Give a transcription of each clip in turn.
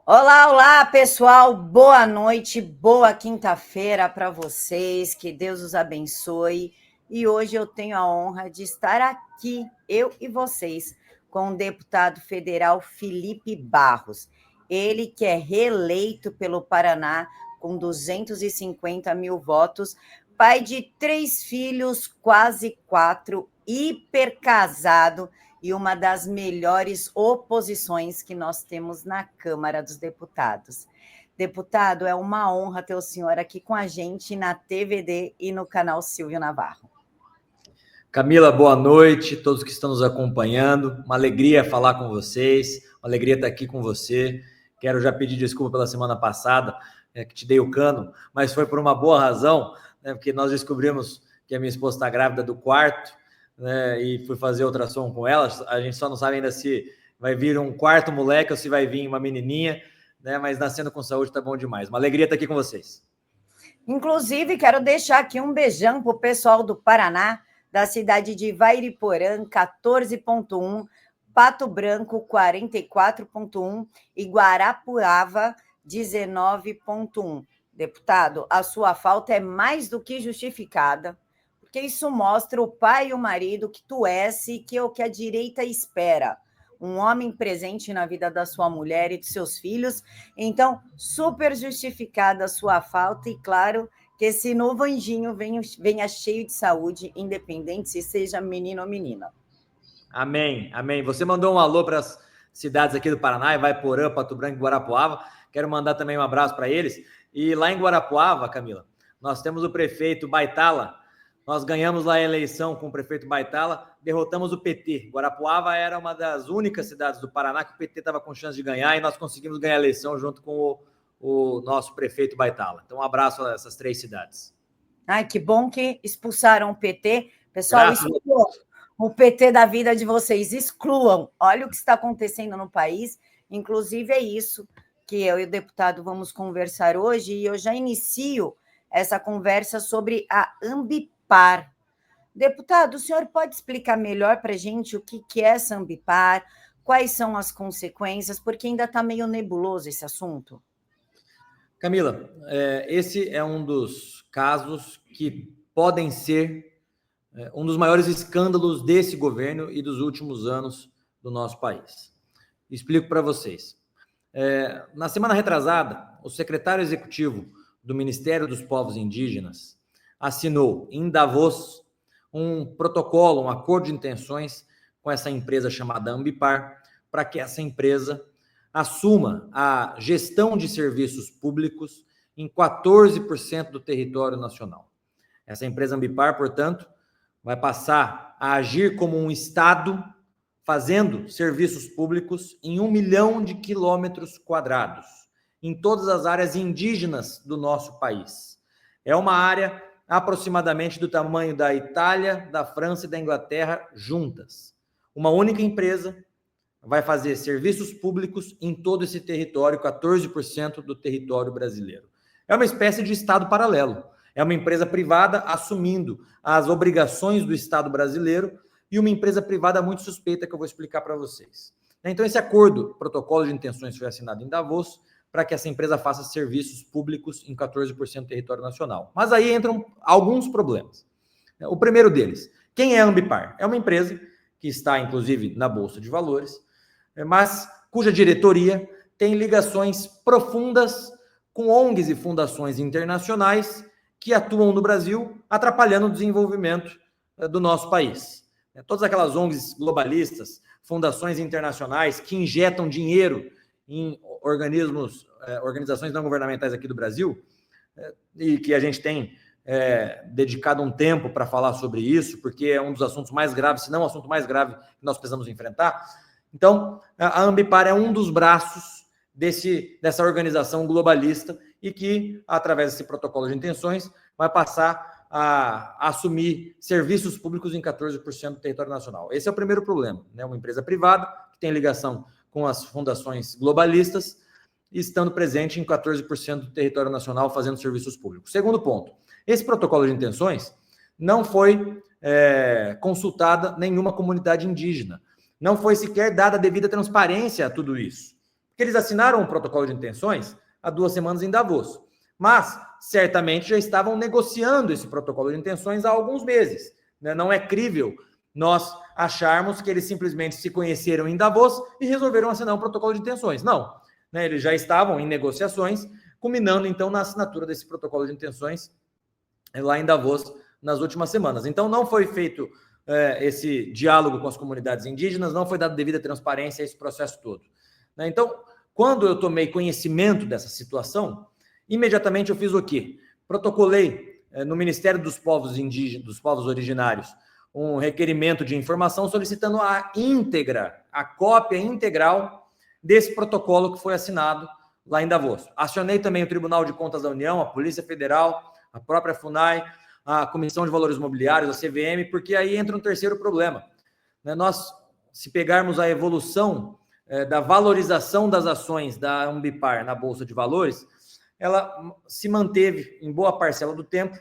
Olá, olá, pessoal. Boa noite, boa quinta-feira para vocês. Que Deus os abençoe. E hoje eu tenho a honra de estar aqui, eu e vocês, com o deputado federal Felipe Barros. Ele que é reeleito pelo Paraná com 250 mil votos, pai de 3 filhos, quase 4, hiper casado e uma das melhores oposições que nós temos na Câmara dos Deputados. Deputado, é uma honra ter o senhor aqui com a gente na TVD e no canal Silvio Navarro. Camila, boa noite, todos que estão nos acompanhando. Uma alegria falar com vocês, uma alegria estar aqui com você. Quero já pedir desculpa pela semana passada, que te dei o cano, mas foi por uma boa razão, porque nós descobrimos que a minha esposa está grávida do quarto, e fui fazer ultrassom com ela. A gente só não sabe ainda se vai vir um quarto moleque ou se vai vir uma menininha, mas nascendo com saúde está bom demais. Uma alegria estar aqui com vocês. Inclusive, quero deixar aqui um beijão para o pessoal do Paraná, da cidade de Vairiporã, 14,1, Pato Branco, 44,1 e Guarapuava, 19,1. Deputado, a sua falta é mais do que justificada, porque isso mostra o pai e o marido que tu és e que é o que a direita espera. Um homem presente na vida da sua mulher e dos seus filhos. Então, super justificada a sua falta e, claro, que esse novo anjinho venha cheio de saúde, independente se seja menino ou menina. Amém, amém. Você mandou um alô para as cidades aqui do Paraná, Ivaiporã, Pato Branco e Guarapuava. Quero mandar também um abraço para eles. E lá em Guarapuava, Camila, nós temos o prefeito Baitala. Nós ganhamos lá a eleição com o prefeito Baitala, derrotamos o PT. Guarapuava era uma das únicas cidades do Paraná que o PT estava com chance de ganhar e nós conseguimos ganhar a eleição junto com o nosso prefeito Baitala. Então, um abraço a essas 3 cidades. Ai, que bom que expulsaram o PT. Pessoal, excluam o PT da vida de vocês, excluam. Olha o que está acontecendo no país. Inclusive, é isso que eu e o deputado vamos conversar hoje, e eu já inicio essa conversa sobre a Ambipar. Deputado, o senhor pode explicar melhor para a gente o que é essa Ambipar, quais são as consequências, porque ainda está meio nebuloso esse assunto? Camila, esse é um dos casos que podem ser um dos maiores escândalos desse governo e dos últimos anos do nosso país. Explico para vocês. Na semana retrasada, o secretário executivo do Ministério dos Povos Indígenas assinou em Davos um protocolo, um acordo de intenções com essa empresa chamada Ambipar, para que essa empresa assuma a gestão de serviços públicos em 14% do território nacional. Essa empresa Ambipar, portanto, vai passar a agir como um Estado, fazendo serviços públicos em 1 milhão de quilômetros quadrados, em todas as áreas indígenas do nosso país. É uma área aproximadamente do tamanho da Itália, da França e da Inglaterra juntas. Uma única empresa vai fazer serviços públicos em todo esse território, 14% do território brasileiro. É uma espécie de Estado paralelo. É uma empresa privada assumindo as obrigações do Estado brasileiro e uma empresa privada muito suspeita que eu vou explicar para vocês. Então, esse acordo, protocolo de intenções, foi assinado em Davos para que essa empresa faça serviços públicos em 14% do território nacional. Mas aí entram alguns problemas. O primeiro deles, quem é a Ambipar? É uma empresa que está, inclusive, na Bolsa de Valores, mas cuja diretoria tem ligações profundas com ONGs e fundações internacionais que atuam no Brasil, atrapalhando o desenvolvimento do nosso país. Todas aquelas ONGs globalistas, fundações internacionais que injetam dinheiro em organizações não governamentais aqui do Brasil, e que a gente tem dedicado um tempo para falar sobre isso, porque é um dos assuntos mais graves, se não o assunto mais grave que nós precisamos enfrentar. Então, a Ambipar é um dos braços dessa organização globalista e que, através desse protocolo de intenções, vai passar a assumir serviços públicos em 14% do território nacional. Esse é o primeiro problema, né? Uma empresa privada que tem ligação com as fundações globalistas, estando presente em 14% do território nacional fazendo serviços públicos. Segundo ponto, esse protocolo de intenções não foi consultada nenhuma comunidade indígena. Não foi sequer dada a devida transparência a tudo isso. Porque eles assinaram um protocolo de intenções há 2 semanas em Davos, mas certamente já estavam negociando esse protocolo de intenções há alguns meses. Né? Não é crível nós acharmos que eles simplesmente se conheceram em Davos e resolveram assinar um protocolo de intenções. Não, né? Eles já estavam em negociações, culminando então na assinatura desse protocolo de intenções lá em Davos nas últimas semanas. Então não foi feito esse diálogo com as comunidades indígenas, não foi dada devida transparência a esse processo todo. Né? Então, quando eu tomei conhecimento dessa situação, imediatamente eu fiz o quê? Protocolei no Ministério dos Povos Indígenas, dos Povos Originários, um requerimento de informação solicitando a cópia integral desse protocolo que foi assinado lá em Davos. Acionei também o Tribunal de Contas da União, a Polícia Federal, a própria FUNAI, a Comissão de Valores Imobiliários, a CVM, porque aí entra um terceiro problema. Nós, se pegarmos a evolução da valorização das ações da Ambipar na Bolsa de Valores, ela se manteve em boa parcela do tempo,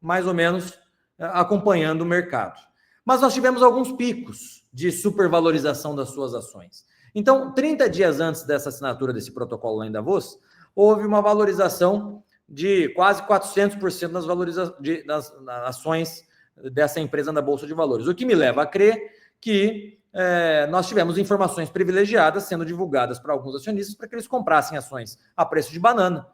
mais ou menos acompanhando o mercado. Mas nós tivemos alguns picos de supervalorização das suas ações. Então, 30 dias antes dessa assinatura desse protocolo lá em Davos, houve uma valorização de quase 400% das ações dessa empresa na Bolsa de Valores, o que me leva a crer que nós tivemos informações privilegiadas sendo divulgadas para alguns acionistas para que eles comprassem ações a preço de banana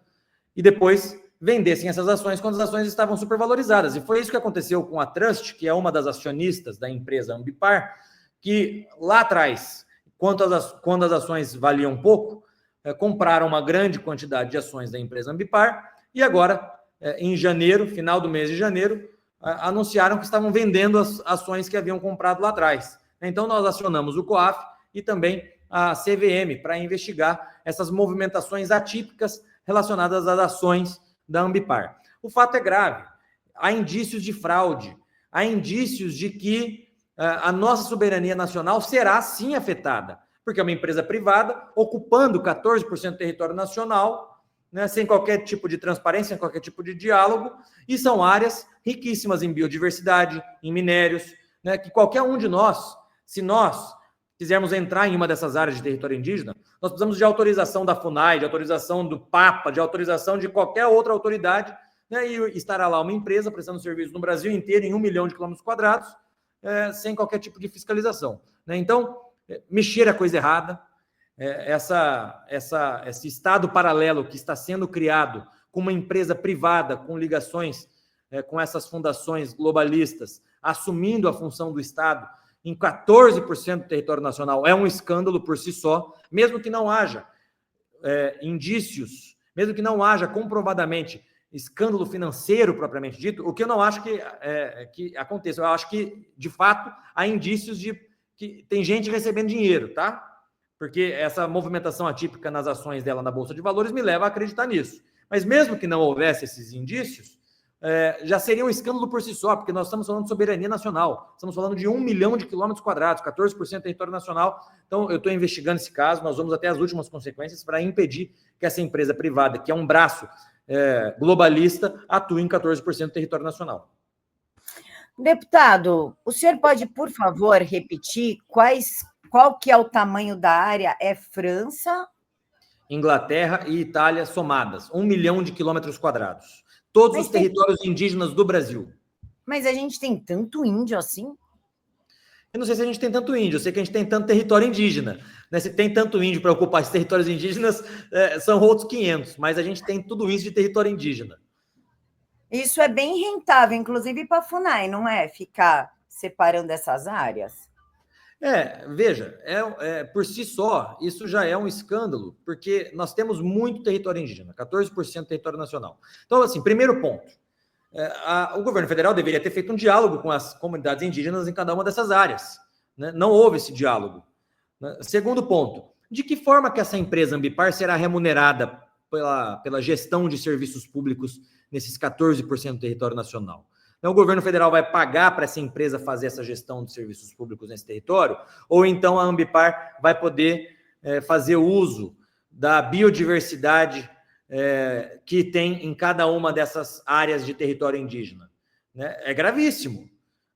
e depois vendessem essas ações quando as ações estavam supervalorizadas. E foi isso que aconteceu com a Trust, que é uma das acionistas da empresa Ambipar, que lá atrás, quando as ações valiam pouco, compraram uma grande quantidade de ações da empresa Ambipar e agora, em janeiro, final do mês de janeiro, anunciaram que estavam vendendo as ações que haviam comprado lá atrás. Então, nós acionamos o COAF e também a CVM para investigar essas movimentações atípicas relacionadas às ações da Ambipar. O fato é grave. Há indícios de fraude, há indícios de que a nossa soberania nacional será sim afetada, porque é uma empresa privada ocupando 14% do território nacional, né, sem qualquer tipo de transparência, sem qualquer tipo de diálogo, e são áreas riquíssimas em biodiversidade, em minérios, né, que qualquer um de nós, se nós quisermos entrar em uma dessas áreas de território indígena, nós precisamos de autorização da FUNAI, de autorização do Papa, de autorização de qualquer outra autoridade, né, e estará lá uma empresa prestando serviço no Brasil inteiro, em 1 milhão de quilômetros quadrados, sem qualquer tipo de fiscalização. Né? Então, mexer a coisa errada, esse estado paralelo que está sendo criado com uma empresa privada, com ligações com essas fundações globalistas, assumindo a função do Estado em 14% do território nacional, é um escândalo por si só, mesmo que não haja indícios, mesmo que não haja comprovadamente escândalo financeiro propriamente dito, o que eu não acho que aconteça. Eu acho que, de fato, há indícios de que tem gente recebendo dinheiro, tá? Porque essa movimentação atípica nas ações dela na Bolsa de Valores me leva a acreditar nisso. Mas mesmo que não houvesse esses indícios, já seria um escândalo por si só, porque nós estamos falando de soberania nacional, estamos falando de 1 milhão de quilômetros quadrados, 14% do território nacional. Então, eu estou investigando esse caso, nós vamos até as últimas consequências para impedir que essa empresa privada, que é um braço globalista, atue em 14% do território nacional. Deputado, o senhor pode, por favor, repetir qual que é o tamanho da área? É França, Inglaterra e Itália somadas, 1 milhão de quilômetros quadrados. Todos os territórios indígenas do Brasil. Mas a gente tem tanto índio assim? Eu não sei se a gente tem tanto índio, eu sei que a gente tem tanto território indígena. Né? Se tem tanto índio para ocupar esses territórios indígenas, são outros 500, mas a gente tem tudo isso de território indígena. Isso é bem rentável, inclusive para a FUNAI, não é? Ficar separando essas áreas? Veja, por si só, isso já é um escândalo, porque nós temos muito território indígena, 14% do território nacional. Então, assim, primeiro ponto, o governo federal deveria ter feito um diálogo com as comunidades indígenas em cada uma dessas áreas. Né? Não houve esse diálogo. Né? Segundo ponto, de que forma que essa empresa Ambipar será remunerada pela gestão de serviços públicos nesses 14% do território nacional? Então, o governo federal vai pagar para essa empresa fazer essa gestão de serviços públicos nesse território? Ou então a Ambipar vai poder fazer uso da biodiversidade que tem em cada uma dessas áreas de território indígena? Né? É gravíssimo.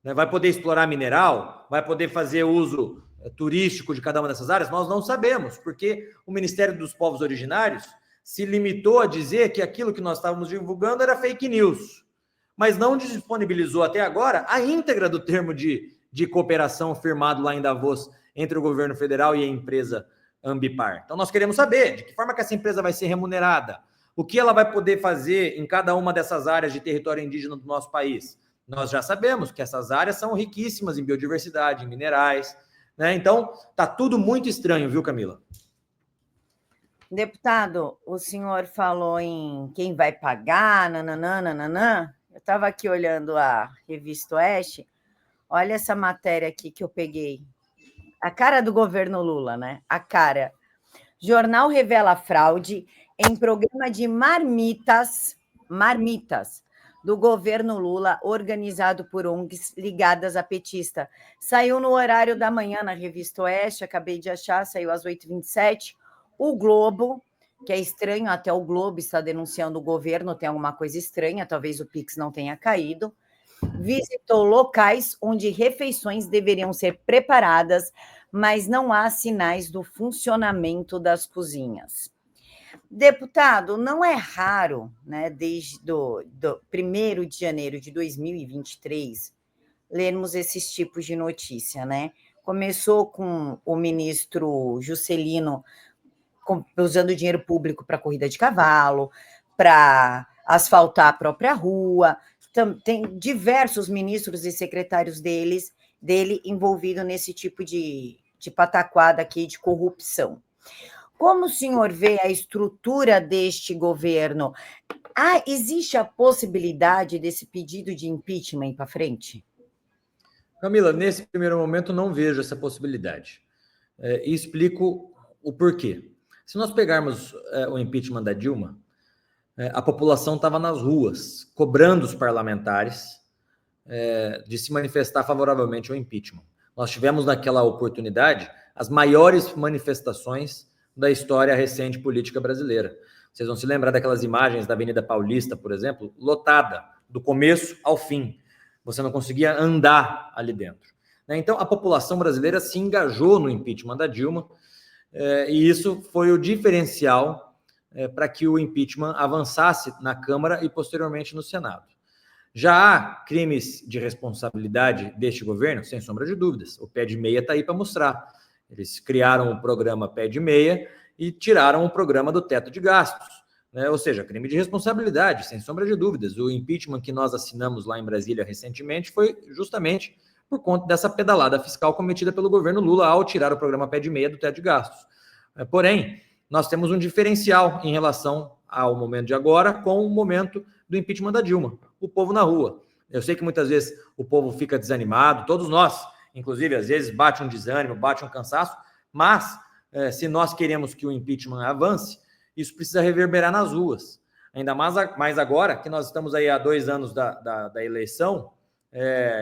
Né? Vai poder explorar mineral? Vai poder fazer uso turístico de cada uma dessas áreas? Nós não sabemos, porque o Ministério dos Povos Originários se limitou a dizer que aquilo que nós estávamos divulgando era fake news, mas não disponibilizou até agora a íntegra do termo de cooperação firmado lá em Davos entre o governo federal e a empresa Ambipar. Então, nós queremos saber de que forma que essa empresa vai ser remunerada, o que ela vai poder fazer em cada uma dessas áreas de território indígena do nosso país. Nós já sabemos que essas áreas são riquíssimas em biodiversidade, em minerais, né? Então, tá tudo muito estranho, viu, Camila? Deputado, o senhor falou em quem vai pagar, nananã. Eu estava aqui olhando a Revista Oeste. Olha essa matéria aqui que eu peguei. A cara do governo Lula, né? A cara. Jornal revela fraude em programa de marmitas do governo Lula, organizado por ONGs ligadas à petista. Saiu no horário da manhã na Revista Oeste, acabei de achar, saiu às 8h27. O Globo, que é estranho, até o Globo está denunciando o governo, tem alguma coisa estranha, talvez o Pix não tenha caído, visitou locais onde refeições deveriam ser preparadas, mas não há sinais do funcionamento das cozinhas. Deputado, não é raro, né, desde do 1º de janeiro de 2023, lermos esses tipos de notícia, né? Começou com o ministro Juscelino usando dinheiro público para corrida de cavalo, para asfaltar a própria rua. Tem diversos ministros e secretários dele envolvidos nesse tipo de pataquada aqui de corrupção. Como o senhor vê a estrutura deste governo? Existe a possibilidade desse pedido de impeachment ir para frente? Camila, nesse primeiro momento não vejo essa possibilidade. E explico o porquê. Se nós pegarmos o impeachment da Dilma, a população estava nas ruas, cobrando os parlamentares de se manifestar favoravelmente ao impeachment. Nós tivemos naquela oportunidade as maiores manifestações da história recente política brasileira. Vocês vão se lembrar daquelas imagens da Avenida Paulista, por exemplo, lotada, do começo ao fim. Você não conseguia andar ali dentro. Então, a população brasileira se engajou no impeachment da Dilma, e isso foi o diferencial para que o impeachment avançasse na Câmara e posteriormente no Senado. Já há crimes de responsabilidade deste governo, sem sombra de dúvidas. O pé de meia está aí para mostrar. Eles criaram o programa pé de meia e tiraram o programa do teto de gastos, né? Ou seja, crime de responsabilidade, sem sombra de dúvidas. O impeachment que nós assinamos lá em Brasília recentemente foi justamente por conta dessa pedalada fiscal cometida pelo governo Lula ao tirar o programa pé de meia do teto de gastos. Porém, nós temos um diferencial em relação ao momento de agora com o momento do impeachment da Dilma, o povo na rua. Eu sei que muitas vezes o povo fica desanimado, todos nós, inclusive, às vezes bate um desânimo, bate um cansaço, mas se nós queremos que o impeachment avance, isso precisa reverberar nas ruas. Ainda mais agora que nós estamos aí há 2 anos da eleição,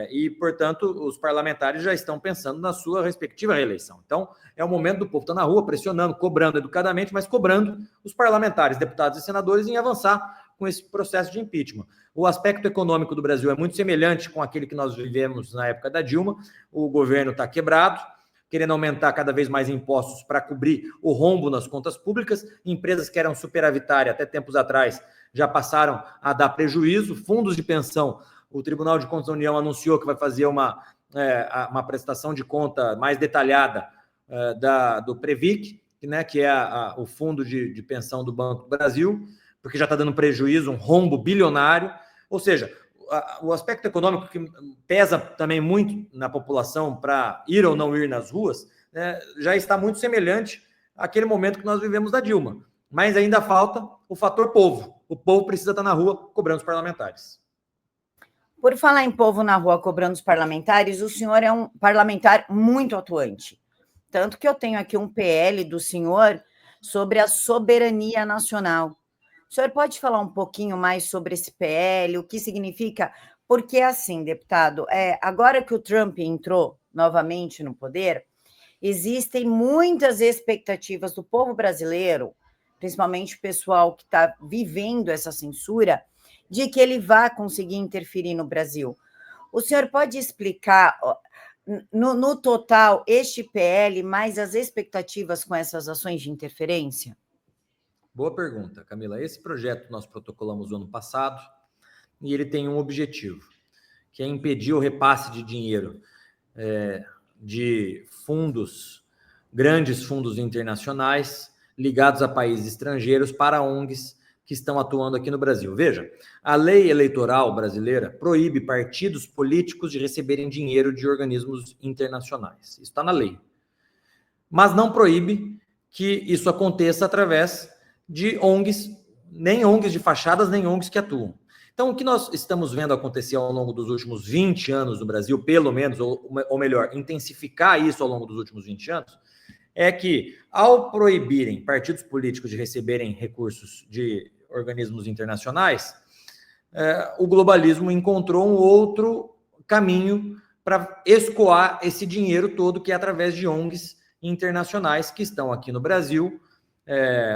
e, portanto, os parlamentares já estão pensando na sua respectiva reeleição. Então, é o momento do povo estar na rua, pressionando, cobrando educadamente, mas cobrando os parlamentares, deputados e senadores em avançar com esse processo de impeachment. O aspecto econômico do Brasil é muito semelhante com aquele que nós vivemos na época da Dilma. O governo está quebrado, querendo aumentar cada vez mais impostos para cobrir o rombo nas contas públicas. Empresas que eram superavitárias até tempos atrás já passaram a dar prejuízo. Fundos de pensão, o Tribunal de Contas da União anunciou que vai fazer uma prestação de conta mais detalhada do Previc, né, que é o fundo de pensão do Banco do Brasil, porque já está dando prejuízo, um rombo bilionário. Ou seja, o aspecto econômico que pesa também muito na população para ir ou não ir nas ruas, né, já está muito semelhante àquele momento que nós vivemos da Dilma. Mas ainda falta o fator povo. O povo precisa estar na rua cobrando os parlamentares. Por falar em povo na rua cobrando os parlamentares, o senhor é um parlamentar muito atuante. Tanto que eu tenho aqui um PL do senhor sobre a soberania nacional. O senhor pode falar um pouquinho mais sobre esse PL, o que significa? Porque, assim, deputado, agora que o Trump entrou novamente no poder, existem muitas expectativas do povo brasileiro, principalmente o pessoal que está vivendo essa censura, de que ele vá conseguir interferir no Brasil. O senhor pode explicar no total, este PL mais as expectativas com essas ações de interferência? Boa pergunta, Camila. Esse projeto nós protocolamos no ano passado e ele tem um objetivo, que é impedir o repasse de dinheiro de fundos, grandes fundos internacionais ligados a países estrangeiros para ONGs que estão atuando aqui no Brasil. Veja, a lei eleitoral brasileira proíbe partidos políticos de receberem dinheiro de organismos internacionais. Isso está na lei. Mas não proíbe que isso aconteça através de ONGs, nem ONGs de fachadas, nem ONGs que atuam. Então, o que nós estamos vendo acontecer ao longo dos últimos 20 anos no Brasil, pelo menos, ou melhor, intensificar isso ao longo dos últimos 20 anos, é que, ao proibirem partidos políticos de receberem recursos de organismos internacionais, o globalismo encontrou um outro caminho para escoar esse dinheiro todo, que é através de ONGs internacionais que estão aqui no Brasil,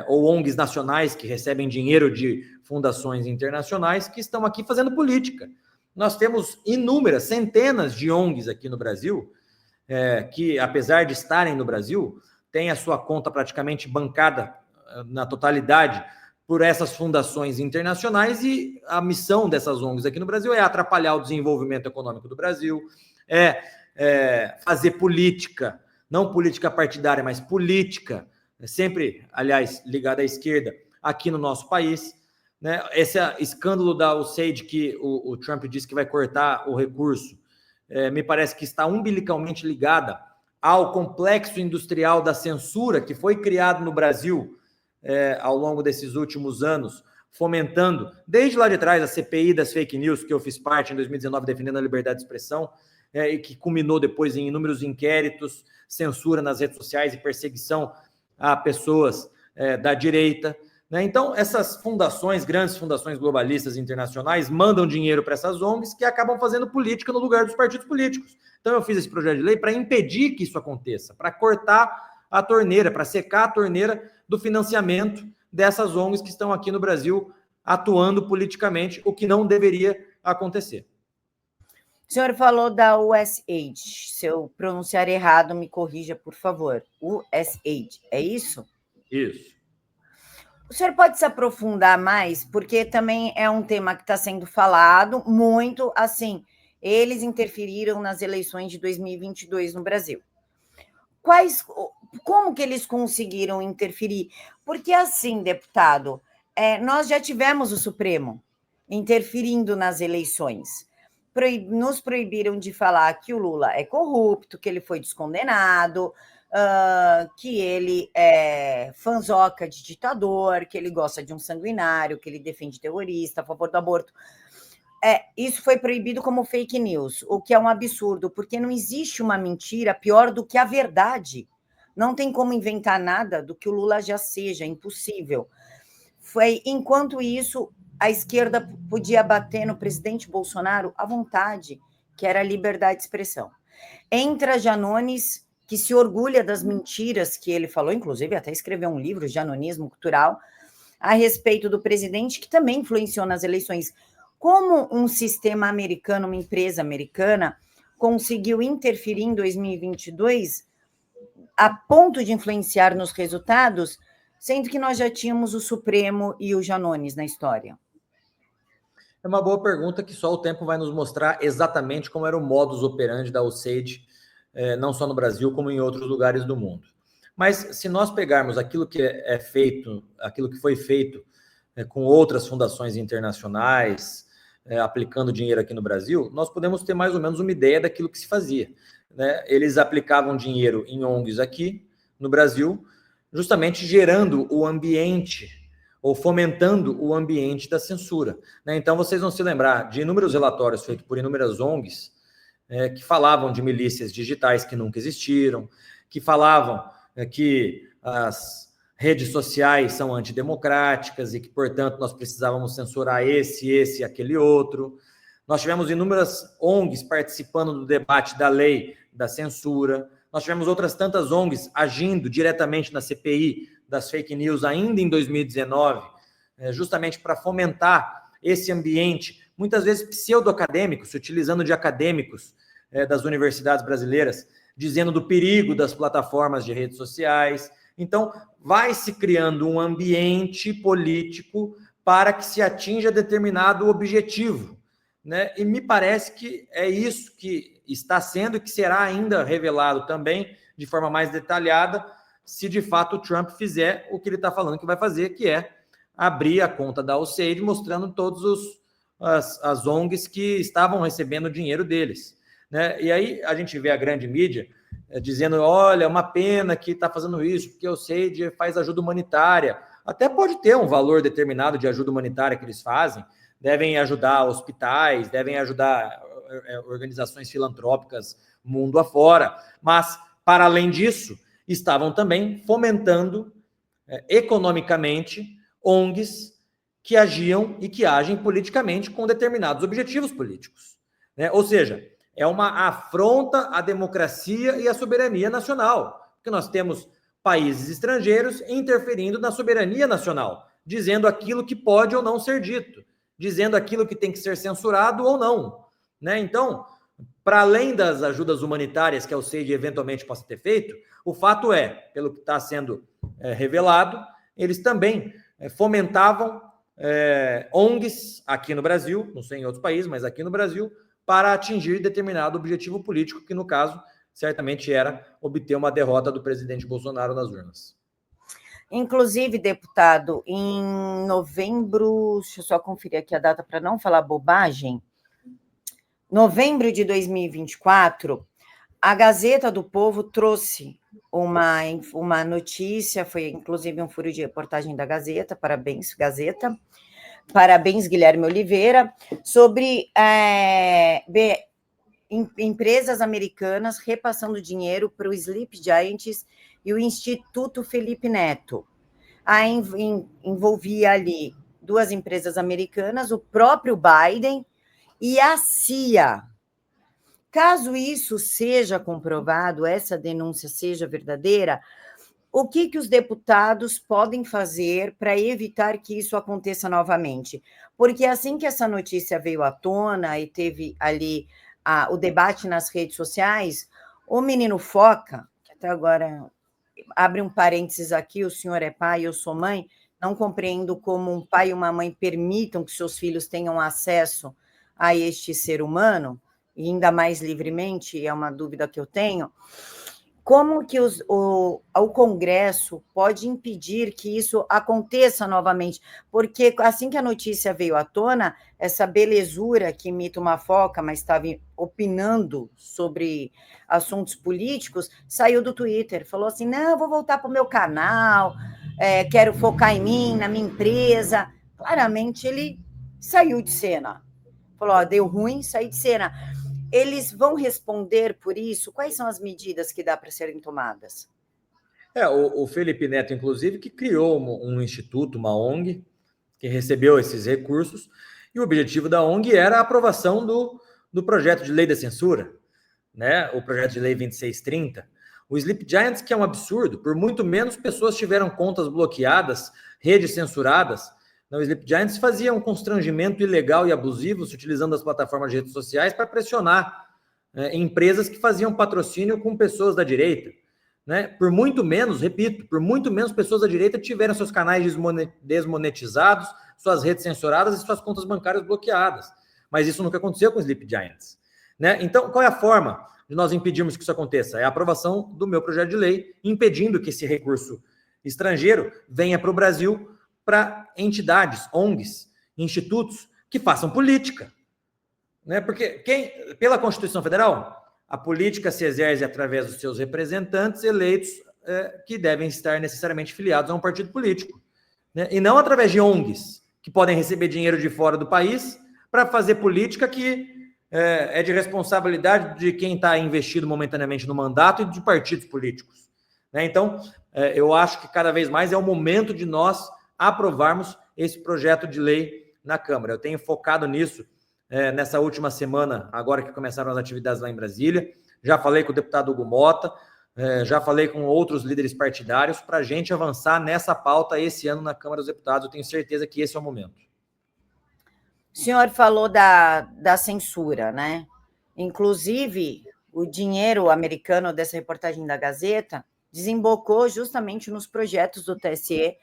ou ONGs nacionais que recebem dinheiro de fundações internacionais que estão aqui fazendo política. Nós temos inúmeras, centenas de ONGs aqui no Brasil, que, apesar de estarem no Brasil, têm a sua conta praticamente bancada na totalidade por essas fundações internacionais, e a missão dessas ONGs aqui no Brasil é atrapalhar o desenvolvimento econômico do Brasil, fazer política, não política partidária, mas política, sempre, aliás, ligada à esquerda, aqui no nosso país. Né? Esse escândalo da USAID, que o Trump disse que vai cortar o recurso, me parece que está umbilicalmente ligada ao complexo industrial da censura que foi criado no Brasil ao longo desses últimos anos, fomentando, desde lá de trás, a CPI das fake news, que eu fiz parte em 2019, defendendo a liberdade de expressão, e que culminou depois em inúmeros inquéritos, censura nas redes sociais e perseguição a pessoas da direita. Né? Então, essas fundações, grandes fundações globalistas internacionais, mandam dinheiro para essas ONGs que acabam fazendo política no lugar dos partidos políticos. Então, eu fiz esse projeto de lei para impedir que isso aconteça, para cortar a torneira, para secar a torneira do financiamento dessas ONGs que estão aqui no Brasil atuando politicamente, o que não deveria acontecer. O senhor falou da USAID. Se eu pronunciar errado, me corrija, por favor. USAID, é isso? Isso. O senhor pode se aprofundar mais? Porque também é um tema que está sendo falado muito, assim, eles interferiram nas eleições de 2022 no Brasil. Como que eles conseguiram interferir? Porque, assim, deputado, nós já tivemos o Supremo interferindo nas eleições. Nos proibiram de falar que o Lula é corrupto, que ele foi descondenado, que ele é fanzoca de ditador, que ele gosta de um sanguinário, que ele defende terrorista, a favor do aborto. Isso foi proibido como fake news, o que é um absurdo, porque não existe uma mentira pior do que a verdade. Não tem como inventar nada do que o Lula já seja, impossível. Enquanto isso, a esquerda podia bater no presidente Bolsonaro à vontade, que era a liberdade de expressão. Entra Janones, que se orgulha das mentiras que ele falou, inclusive até escreveu um livro, Janonismo Cultural, a respeito do presidente, que também influenciou nas eleições. Como um sistema americano, uma empresa americana, conseguiu interferir em 2022 a ponto de influenciar nos resultados, sendo que nós já tínhamos o Supremo e o Janones na história? É uma boa pergunta que só o tempo vai nos mostrar exatamente como era o modus operandi da USAID, não só no Brasil, como em outros lugares do mundo. Mas se nós pegarmos aquilo que é feito, aquilo que foi feito com outras fundações internacionais, aplicando dinheiro aqui no Brasil, nós podemos ter mais ou menos uma ideia daquilo que se fazia. Né? Eles aplicavam dinheiro em ONGs aqui no Brasil, justamente gerando o ambiente, ou fomentando o ambiente da censura. Né? Então, vocês vão se lembrar de inúmeros relatórios feitos por inúmeras ONGs que falavam de milícias digitais que nunca existiram, que falavam que as redes sociais são antidemocráticas e que, portanto, nós precisávamos censurar esse e aquele outro. Nós tivemos inúmeras ONGs participando do debate da lei da censura. Nós tivemos outras tantas ONGs agindo diretamente na CPI das fake news ainda em 2019, justamente para fomentar esse ambiente, muitas vezes pseudo-acadêmico, se utilizando de acadêmicos das universidades brasileiras, dizendo do perigo das plataformas de redes sociais. Então, vai se criando um ambiente político para que se atinja determinado objetivo, né? E me parece que é isso que está sendo e que será ainda revelado também de forma mais detalhada, se de fato o Trump fizer o que ele está falando que vai fazer, que é abrir a conta da USAID, mostrando todas as ONGs que estavam recebendo o dinheiro deles, né? E aí a gente vê a grande mídia dizendo, olha, é uma pena que está fazendo isso, porque a USAID faz ajuda humanitária. Até pode ter um valor determinado de ajuda humanitária que eles fazem, devem ajudar hospitais, devem ajudar organizações filantrópicas mundo afora, mas, para além disso, estavam também fomentando economicamente ONGs que agiam e que agem politicamente com determinados objetivos políticos, né? Ou seja, é uma afronta à democracia e à soberania nacional, porque nós temos países estrangeiros interferindo na soberania nacional, dizendo aquilo que pode ou não ser dito, dizendo aquilo que tem que ser censurado ou não, né? Então, para além das ajudas humanitárias que a USAID eventualmente possa ter feito, o fato é, pelo que está sendo revelado, eles também fomentavam ONGs aqui no Brasil, não sei em outros países, mas aqui no Brasil, para atingir determinado objetivo político, que no caso, certamente era obter uma derrota do presidente Bolsonaro nas urnas. Inclusive, deputado, em novembro, deixa eu só conferir aqui a data para não falar bobagem, novembro de 2024, a Gazeta do Povo trouxe uma notícia, foi inclusive um furo de reportagem da Gazeta, parabéns, Gazeta, parabéns, Guilherme Oliveira, sobre empresas americanas repassando dinheiro para o Sleep Giants e o Instituto Felipe Neto. Envolvia ali duas empresas americanas, o próprio Biden e a CIA. Caso isso seja comprovado, essa denúncia seja verdadeira, o que os deputados podem fazer para evitar que isso aconteça novamente? Porque assim que essa notícia veio à tona e teve ali o debate nas redes sociais, o menino Foca, que até agora abre um parênteses aqui, o senhor é pai, eu sou mãe, não compreendo como um pai e uma mãe permitam que seus filhos tenham acesso a este ser humano, e ainda mais livremente, é uma dúvida que eu tenho. Como que o Congresso pode impedir que isso aconteça novamente? Porque assim que a notícia veio à tona, essa belezura que imita uma foca, mas estava opinando sobre assuntos políticos, saiu do Twitter, falou assim, não, eu vou voltar para o meu canal, quero focar em mim, na minha empresa. Claramente ele saiu de cena. Falou, deu ruim, saí de cena. Eles vão responder por isso? Quais são as medidas que dá para serem tomadas? O Felipe Neto, inclusive, que criou um instituto, uma ONG, que recebeu esses recursos, e o objetivo da ONG era a aprovação do projeto de lei da censura, né? O projeto de lei 2630. O Sleep Giants, que é um absurdo, por muito menos pessoas tiveram contas bloqueadas, redes censuradas. O Sleep Giants fazia um constrangimento ilegal e abusivo, se utilizando as plataformas de redes sociais para pressionar empresas que faziam patrocínio com pessoas da direita, né? Por muito menos, repito, por muito menos pessoas da direita tiveram seus canais desmonetizados, suas redes censuradas e suas contas bancárias bloqueadas. Mas isso nunca aconteceu com o Sleep Giants, né? Então, qual é a forma de nós impedirmos que isso aconteça? É a aprovação do meu projeto de lei, impedindo que esse recurso estrangeiro venha para o Brasil para entidades, ONGs, institutos que façam política, né? Porque pela Constituição Federal, a política se exerce através dos seus representantes eleitos que devem estar necessariamente filiados a um partido político, né? E não através de ONGs que podem receber dinheiro de fora do país para fazer política que é de responsabilidade de quem está investido momentaneamente no mandato e de partidos políticos, né? Então, eu acho que cada vez mais é o momento de nós aprovarmos esse projeto de lei na Câmara. Eu tenho focado nisso nessa última semana, agora que começaram as atividades lá em Brasília. Já falei com o deputado Hugo Mota, já falei com outros líderes partidários para a gente avançar nessa pauta esse ano na Câmara dos Deputados. Eu tenho certeza que esse é o momento. O senhor falou da censura, né? Inclusive, o dinheiro americano dessa reportagem da Gazeta desembocou justamente nos projetos do TSE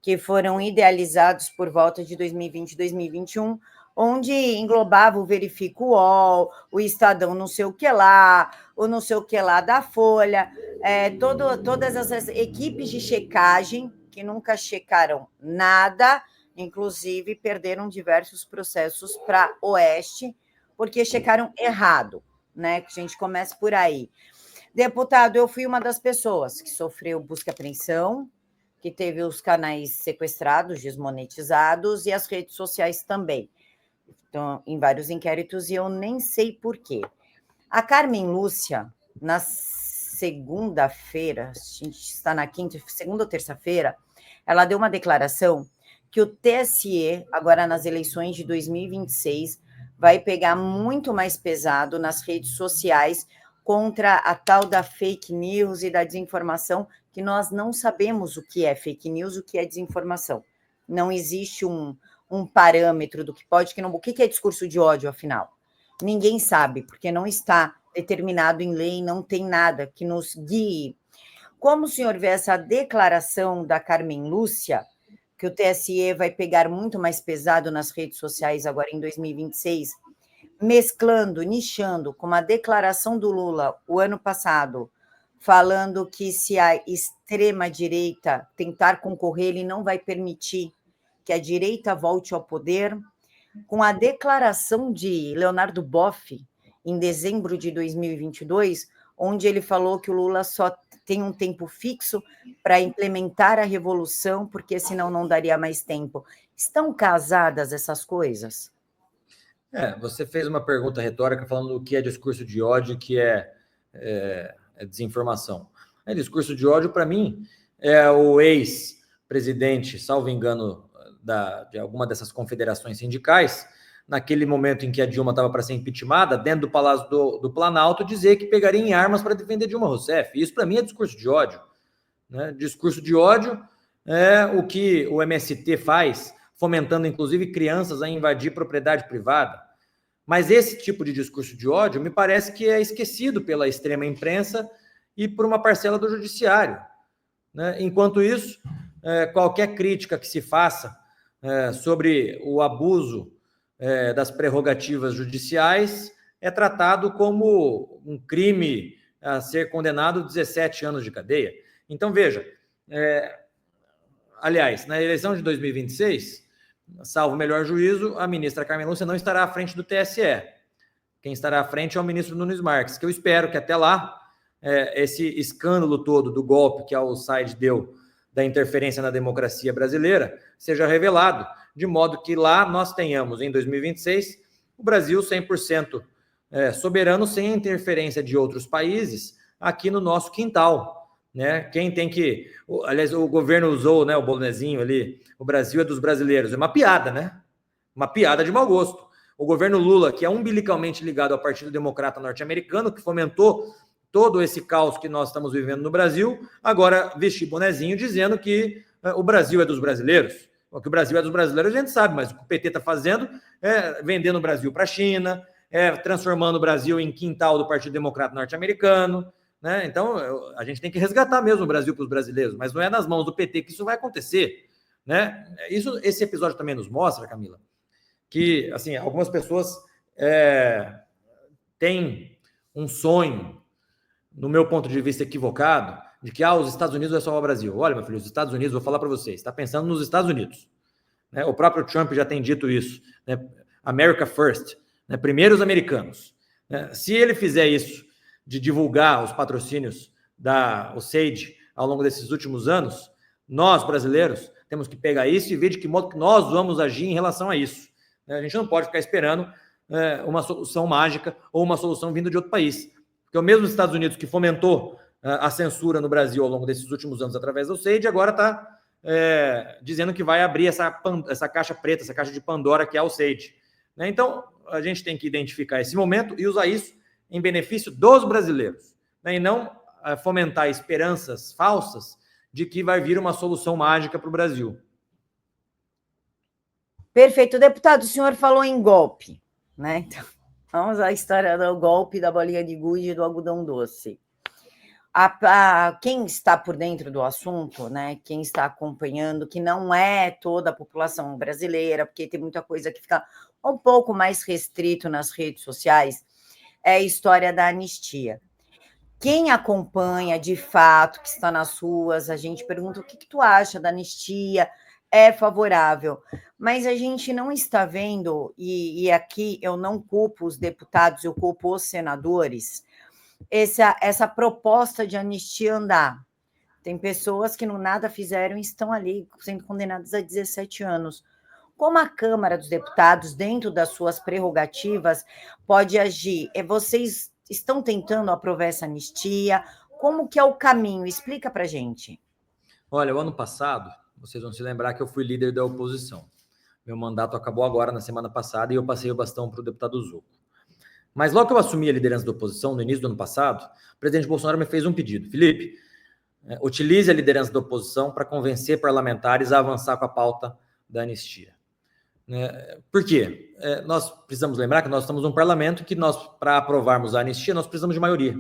que foram idealizados por volta de 2020 e 2021, onde englobava o Verifico UOL, o Estadão não sei o que lá, o não sei o que lá da Folha, todas essas equipes de checagem que nunca checaram nada, inclusive perderam diversos processos para Oeste, porque checaram errado, né? Que a gente começa por aí. Deputado, eu fui uma das pessoas que sofreu busca e apreensão, que teve os canais sequestrados, desmonetizados, e as redes sociais também. Então, em vários inquéritos, e eu nem sei por quê. A Carmen Lúcia, na segunda-feira, a gente está na quinta, segunda ou terça-feira, ela deu uma declaração que o TSE, agora nas eleições de 2026, vai pegar muito mais pesado nas redes sociais contra a tal da fake news e da desinformação, que nós não sabemos o que é fake news, o que é desinformação. Não existe um parâmetro do que pode, que não. O que é discurso de ódio, afinal? Ninguém sabe, porque não está determinado em lei, não tem nada que nos guie. Como o senhor vê essa declaração da Carmen Lúcia, que o TSE vai pegar muito mais pesado nas redes sociais agora em 2026, mesclando, nichando com uma declaração do Lula o ano passado, falando que se a extrema-direita tentar concorrer, ele não vai permitir que a direita volte ao poder, com a declaração de Leonardo Boff, em dezembro de 2022, onde ele falou que o Lula só tem um tempo fixo para implementar a revolução, porque senão não daria mais tempo. Estão casadas essas coisas? Você fez uma pergunta retórica falando o que é discurso de ódio e o que é desinformação. Discurso de ódio, para mim, é o ex-presidente, salvo engano, de alguma dessas confederações sindicais, naquele momento em que a Dilma estava para ser impeachmentada, dentro do Palácio do Planalto, dizer que pegaria em armas para defender Dilma Rousseff. Isso, para mim, é discurso de ódio. Né? Discurso de ódio é o que o MST faz, fomentando, inclusive, crianças a invadir propriedade privada. Mas esse tipo de discurso de ódio me parece que é esquecido pela extrema imprensa e por uma parcela do judiciário. Né? Enquanto isso, qualquer crítica que se faça sobre o abuso das prerrogativas judiciais é tratado como um crime a ser condenado a 17 anos de cadeia. Então, veja, aliás, na eleição de 2026, salvo o melhor juízo, a ministra Carmen Lúcia não estará à frente do TSE. Quem estará à frente é o ministro Nunes Marques, que eu espero que até lá esse escândalo todo do golpe que a USAID deu da interferência na democracia brasileira seja revelado, de modo que lá nós tenhamos, em 2026, o Brasil 100% soberano, sem a interferência de outros países aqui no nosso quintal. Né? Quem tem que... Aliás, o governo usou, né, o bonezinho ali, o Brasil é dos brasileiros. É uma piada, né? Uma piada de mau gosto. O governo Lula, que é umbilicalmente ligado ao Partido Democrata Norte-Americano, que fomentou todo esse caos que nós estamos vivendo no Brasil, agora vestir bonezinho dizendo que o Brasil é dos brasileiros. O que o Brasil é dos brasileiros a gente sabe, mas o que o PT está fazendo é vendendo o Brasil para a China, transformando o Brasil em quintal do Partido Democrata Norte-Americano. Né? Então, a gente tem que resgatar mesmo o Brasil para os brasileiros, mas não é nas mãos do PT que isso vai acontecer. Né? Esse episódio também nos mostra, Camila, que assim, algumas pessoas têm um sonho, no meu ponto de vista equivocado, de que os Estados Unidos vai salvar o Brasil. Olha, meu filho, os Estados Unidos, vou falar para vocês, está pensando nos Estados Unidos. Né? O próprio Trump já tem dito isso. Né? America first. Né? Primeiro os americanos. Né? Se ele fizer isso, de divulgar os patrocínios da USAID ao longo desses últimos anos, nós, brasileiros, temos que pegar isso e ver de que modo que nós vamos agir em relação a isso. A gente não pode ficar esperando uma solução mágica ou uma solução vinda de outro país. Porque o mesmo Estados Unidos que fomentou a censura no Brasil ao longo desses últimos anos através da USAID, agora está dizendo que vai abrir essa caixa preta, essa caixa de Pandora que é a USAID. Então, a gente tem que identificar esse momento e usar isso em benefício dos brasileiros, né? E não fomentar esperanças falsas de que vai vir uma solução mágica para o Brasil. Perfeito. Deputado, o senhor falou em golpe, né? Então, Vamos à história do golpe da bolinha de gude e do algodão doce. Quem está por dentro do assunto, né? Quem está acompanhando, que não é toda a população brasileira, porque tem muita coisa que fica um pouco mais restrito nas redes sociais, é a história da anistia. Quem acompanha de fato, que está nas ruas, a gente pergunta o que tu acha da anistia, é favorável, mas a gente não está vendo, e aqui eu não culpo os deputados, eu culpo os senadores, essa proposta de anistia andar. Tem pessoas que no nada fizeram e estão ali sendo condenadas a 17 anos. Como a Câmara dos Deputados, dentro das suas prerrogativas, pode agir? Vocês estão tentando aprovar essa anistia? Como que é o caminho? Explica para a gente. Olha, o ano passado, vocês vão se lembrar que eu fui líder da oposição. Meu mandato acabou agora, na semana passada, e eu passei o bastão para o deputado Zucco. Mas logo que eu assumi a liderança da oposição, no início do ano passado, o presidente Bolsonaro me fez um pedido. Felipe, utilize a liderança da oposição para convencer parlamentares a avançar com a pauta da anistia. Por quê? Nós precisamos lembrar que nós estamos num parlamento que para aprovarmos a anistia, nós precisamos de maioria.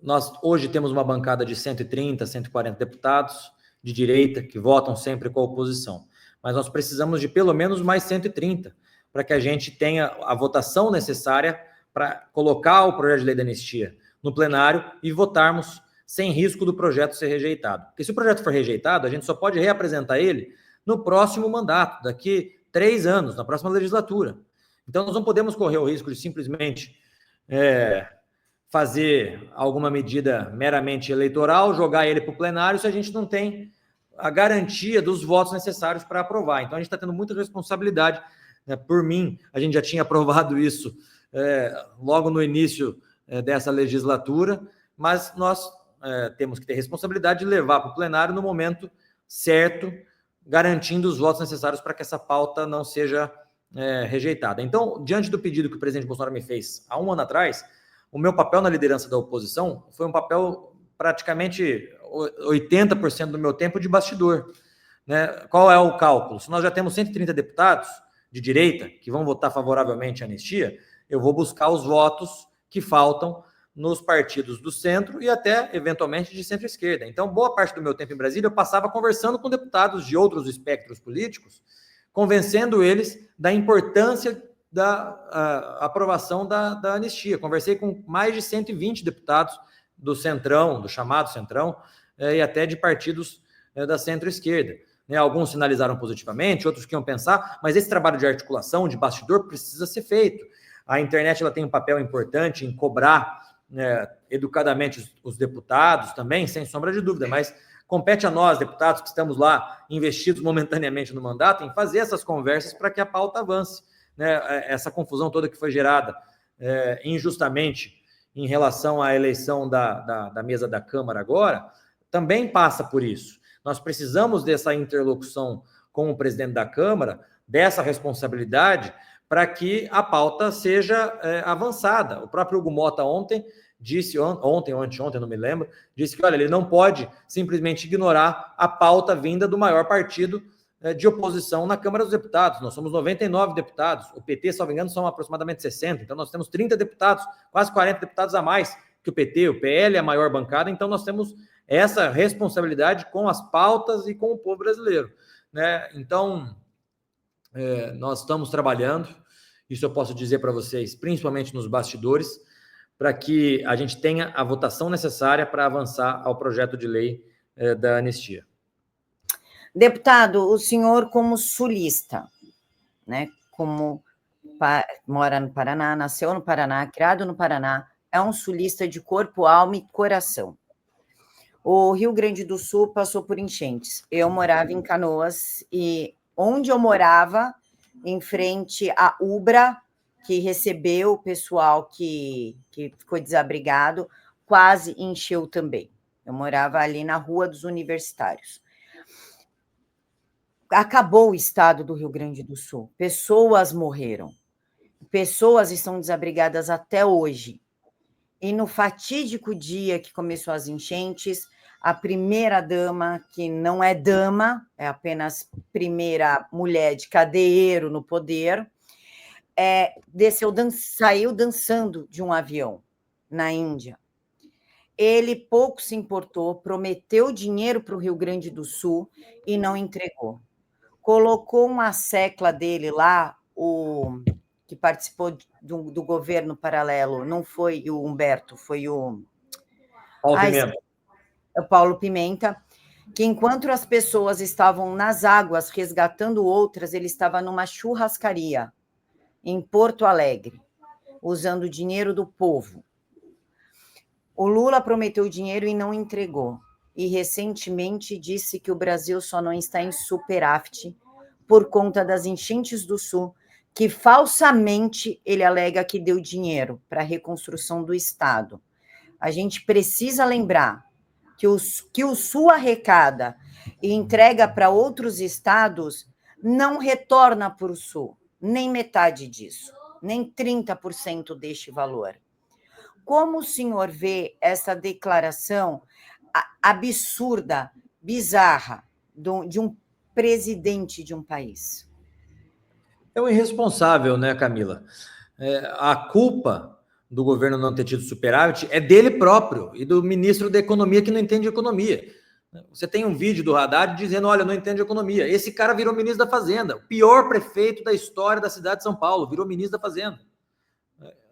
Nós hoje temos uma bancada de 130, 140 deputados de direita que votam sempre com a oposição. Mas nós precisamos de pelo menos mais 130 para que a gente tenha a votação necessária para colocar o projeto de lei da anistia no plenário e votarmos sem risco do projeto ser rejeitado. Porque se o projeto for rejeitado, a gente só pode reapresentar ele no próximo mandato, daqui 3 anos, na próxima legislatura. Então, nós não podemos correr o risco de simplesmente fazer alguma medida meramente eleitoral, jogar ele para o plenário, se a gente não tem a garantia dos votos necessários para aprovar. Então, a gente está tendo muita responsabilidade. Por mim, a gente já tinha aprovado isso logo no início dessa legislatura, mas nós temos que ter responsabilidade de levar para o plenário no momento certo, garantindo os votos necessários para que essa pauta não seja rejeitada. Então, diante do pedido que o presidente Bolsonaro me fez há 1 ano atrás, o meu papel na liderança da oposição foi um papel praticamente 80% do meu tempo de bastidor. Qual é o cálculo? Se nós já temos 130 deputados de direita que vão votar favoravelmente à anistia, eu vou buscar os votos que faltam nos partidos do centro e até, eventualmente, de centro-esquerda. Então, boa parte do meu tempo em Brasília eu passava conversando com deputados de outros espectros políticos, convencendo eles da importância da aprovação da anistia. Conversei com mais de 120 deputados do Centrão, do chamado Centrão, e até de partidos da centro-esquerda. Alguns sinalizaram positivamente, outros que iam pensar, mas esse trabalho de articulação, de bastidor, precisa ser feito. A internet ela tem um papel importante em cobrar educadamente os deputados também, sem sombra de dúvida, mas compete a nós, deputados, que estamos lá investidos momentaneamente no mandato, em fazer essas conversas para que a pauta avance. Essa confusão toda que foi gerada injustamente em relação à eleição da mesa da Câmara agora, também passa por isso. Nós precisamos dessa interlocução com o presidente da Câmara, dessa responsabilidade, para que a pauta seja avançada. O próprio Hugo Mota ontem disse, ontem ou anteontem, não me lembro, disse que, olha, ele não pode simplesmente ignorar a pauta vinda do maior partido de oposição na Câmara dos Deputados. Nós somos 99 deputados, o PT, se não me engano, são aproximadamente 60, então nós temos 30 deputados, quase 40 deputados a mais que o PT, o PL é a maior bancada, então nós temos essa responsabilidade com as pautas e com o povo brasileiro. Então, nós estamos trabalhando, isso eu posso dizer para vocês, principalmente nos bastidores, para que a gente tenha a votação necessária para avançar ao projeto de lei da anistia. Deputado, o senhor como sulista, como mora no Paraná, nasceu no Paraná, criado no Paraná, é um sulista de corpo, alma e coração. O Rio Grande do Sul passou por enchentes. Eu morava em Canoas e onde eu morava, em frente à Ubra, que recebeu o pessoal que ficou desabrigado, quase encheu também. Eu morava ali na Rua dos Universitários. Acabou o estado do Rio Grande do Sul. Pessoas morreram. Pessoas estão desabrigadas até hoje. E no fatídico dia que começou as enchentes, a primeira-dama, que não é dama, é apenas primeira mulher de cadeiro no poder, saiu dançando de um avião na Índia. Ele pouco se importou, prometeu dinheiro para o Rio Grande do Sul e não entregou. Colocou uma secla dele lá, que participou do governo paralelo, não foi o Humberto, foi o Paulo Pimenta, que enquanto as pessoas estavam nas águas resgatando outras, ele estava numa churrascaria em Porto Alegre, usando o dinheiro do povo. O Lula prometeu dinheiro e não entregou. E recentemente disse que o Brasil só não está em superávit por conta das enchentes do Sul, que falsamente ele alega que deu dinheiro para a reconstrução do Estado. A gente precisa lembrar que o Sul arrecada e entrega para outros estados não retorna para o Sul, nem metade disso, nem 30% deste valor. Como o senhor vê essa declaração absurda, bizarra, de um presidente de um país? É um irresponsável, né, Camila? A culpa do governo não ter tido superávit é dele próprio e do ministro da Economia que não entende economia. Você tem um vídeo do Haddad dizendo, olha, não entende economia. Esse cara virou ministro da Fazenda, o pior prefeito da história da cidade de São Paulo, virou ministro da Fazenda.